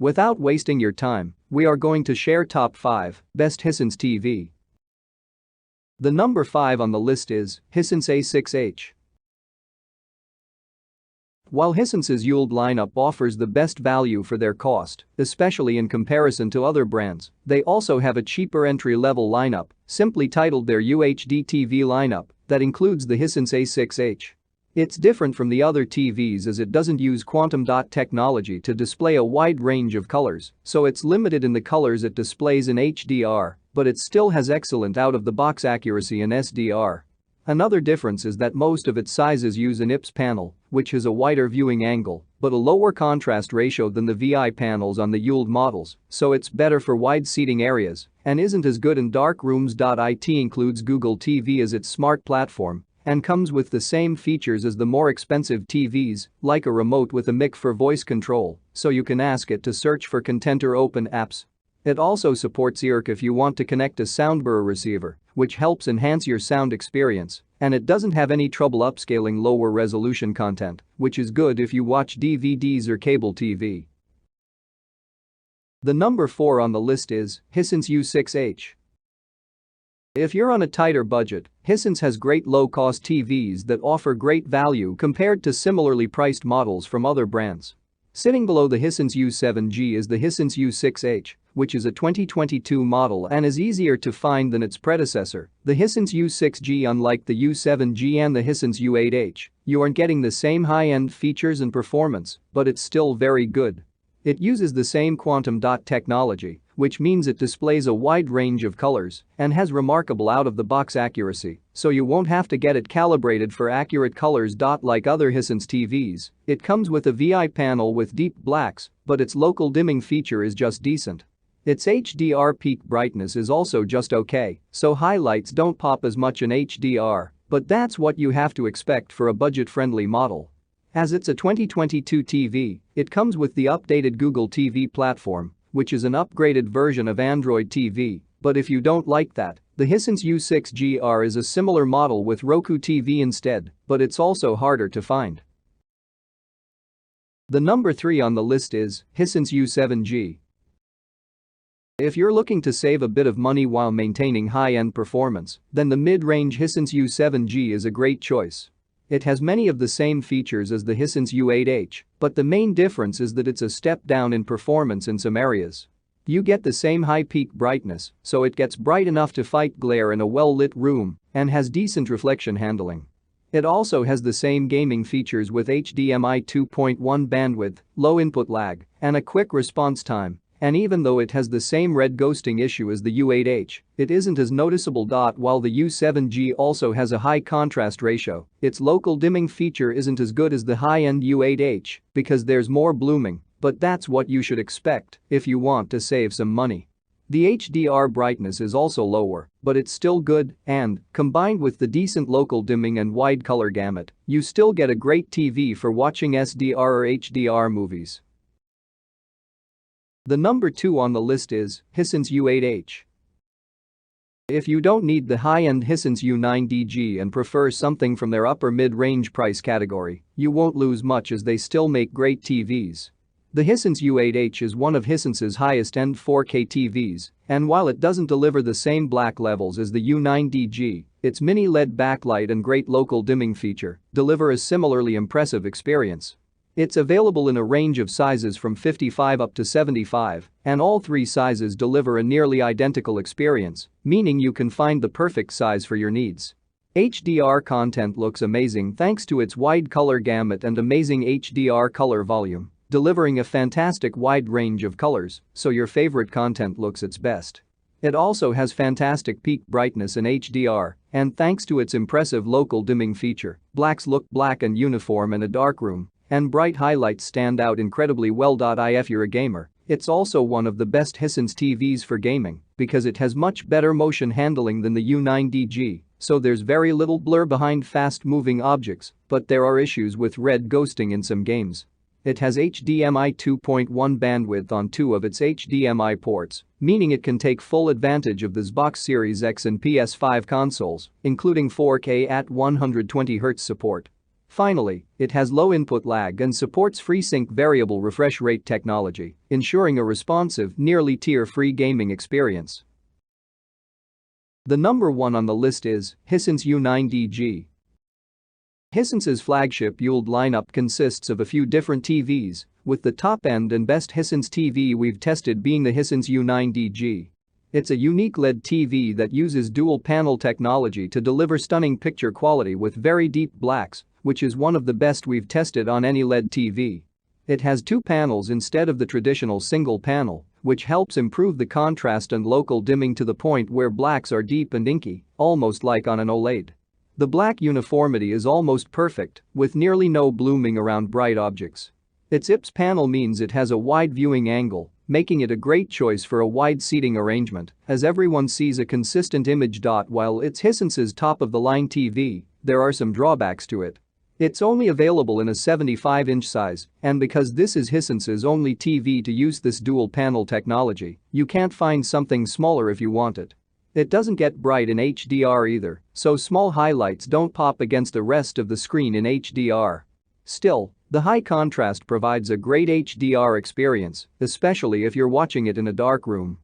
Without wasting your time, we are going to share top 5 best hisense TV. The number 5 on the list is Hisense A6H. While Hisense's ULD lineup offers the best value for their cost, especially in comparison to other brands, they also have a cheaper entry-level lineup, simply titled their UHD TV lineup, that includes the Hisense A6H. It's different from the other TVs as it doesn't use quantum dot technology to display a wide range of colors, so it's limited in the colors it displays in HDR, but it still has excellent out-of-the-box accuracy in SDR. Another difference is that most of its sizes use an IPS panel, which has a wider viewing angle, but a lower contrast ratio than the VI panels on the ULD models, so it's better for wide seating areas and isn't as good in dark rooms. It includes Google TV as its smart platform and comes with the same features as the more expensive TVs, like a remote with a mic for voice control, so you can ask it to search for content or open apps. It also supports earc if you want to connect a soundbar receiver, which helps enhance your sound experience, and it doesn't have any trouble upscaling lower resolution content, which is good if you watch DVDs or cable TV. The number 4 on the list is Hisense U6H. If you're on a tighter budget, Hisense has great low-cost TVs that offer great value compared to similarly priced models from other brands. Sitting below the Hisense U7G is the Hisense U6H, which is a 2022 model and is easier to find than its predecessor, the Hisense U6G. Unlike the U7G and the Hisense U8H, you aren't getting the same high-end features and performance, but it's still very good. It uses the same quantum dot technology, which means it displays a wide range of colors and has remarkable out-of-the-box accuracy, so you won't have to get it calibrated for accurate colors. Like other Hisense TVs, it comes with a VI panel with deep blacks, but its local dimming feature is just decent. Its HDR peak brightness is also just okay, so highlights don't pop as much in HDR, but that's what you have to expect for a budget-friendly model. As it's a 2022 TV, it comes with the updated Google TV platform, which is an upgraded version of Android TV, but if you don't like that, the Hisense U6GR is a similar model with Roku TV instead, but it's also harder to find. The number 3 on the list is Hisense U7G. If you're looking to save a bit of money while maintaining high-end performance, then the mid-range Hisense U7G is a great choice. It has many of the same features as the Hisense U8H, but the main difference is that it's a step down in performance in some areas. You get the same high peak brightness, so it gets bright enough to fight glare in a well-lit room and has decent reflection handling. It also has the same gaming features with HDMI 2.1 bandwidth, low input lag, and a quick response time. And even though it has the same red ghosting issue as the U8H, it isn't as noticeable. While the U7G also has a high contrast ratio, its local dimming feature isn't as good as the high-end U8H because there's more blooming, but that's what you should expect if you want to save some money. The HDR brightness is also lower, but it's still good and, combined with the decent local dimming and wide color gamut, you still get a great TV for watching SDR or HDR movies. The number 2 on the list is Hisense U8H. If you don't need the high-end Hisense U9DG and prefer something from their upper mid-range price category, you won't lose much as they still make great TVs. The Hisense U8H is one of Hisense's highest-end 4K TVs, and while it doesn't deliver the same black levels as the U9DG, its mini LED backlight and great local dimming feature deliver a similarly impressive experience. It's available in a range of sizes from 55 up to 75, and all 3 sizes deliver a nearly identical experience, meaning you can find the perfect size for your needs. HDR content looks amazing thanks to its wide color gamut and amazing HDR color volume, delivering a fantastic wide range of colors, so your favorite content looks its best. It also has fantastic peak brightness in HDR, and thanks to its impressive local dimming feature, blacks look black and uniform in a darkroom, and bright highlights stand out incredibly well. If you're a gamer, it's also one of the best Hisense TVs for gaming because it has much better motion handling than the U9DG, so there's very little blur behind fast-moving objects, but there are issues with red ghosting in some games. It has HDMI 2.1 bandwidth on 2 of its HDMI ports, meaning it can take full advantage of the Xbox Series X and PS5 consoles, including 4K at 120Hz support. Finally, it has low input lag and supports FreeSync variable refresh rate technology, ensuring a responsive, nearly tear-free gaming experience. The number 1 on the list is Hisense U9DG. Hisense's flagship ULED lineup consists of a few different TVs, with the top-end and best Hisense TV we've tested being the Hisense U9DG. It's a unique LED TV that uses dual-panel technology to deliver stunning picture quality with very deep blacks, which is one of the best we've tested on any LED TV. It has 2 panels instead of the traditional single panel, which helps improve the contrast and local dimming to the point where blacks are deep and inky, almost like on an OLED. The black uniformity is almost perfect, with nearly no blooming around bright objects. Its IPS panel means it has a wide viewing angle, making it a great choice for a wide seating arrangement, as everyone sees a consistent image. While it's Hisense's top-of-the-line TV, there are some drawbacks to it. It's only available in a 75-inch size, and because this is Hisense's only TV to use this dual-panel technology, you can't find something smaller if you want it. It doesn't get bright in HDR either, so small highlights don't pop against the rest of the screen in HDR. Still, the high contrast provides a great HDR experience, especially if you're watching it in a dark room.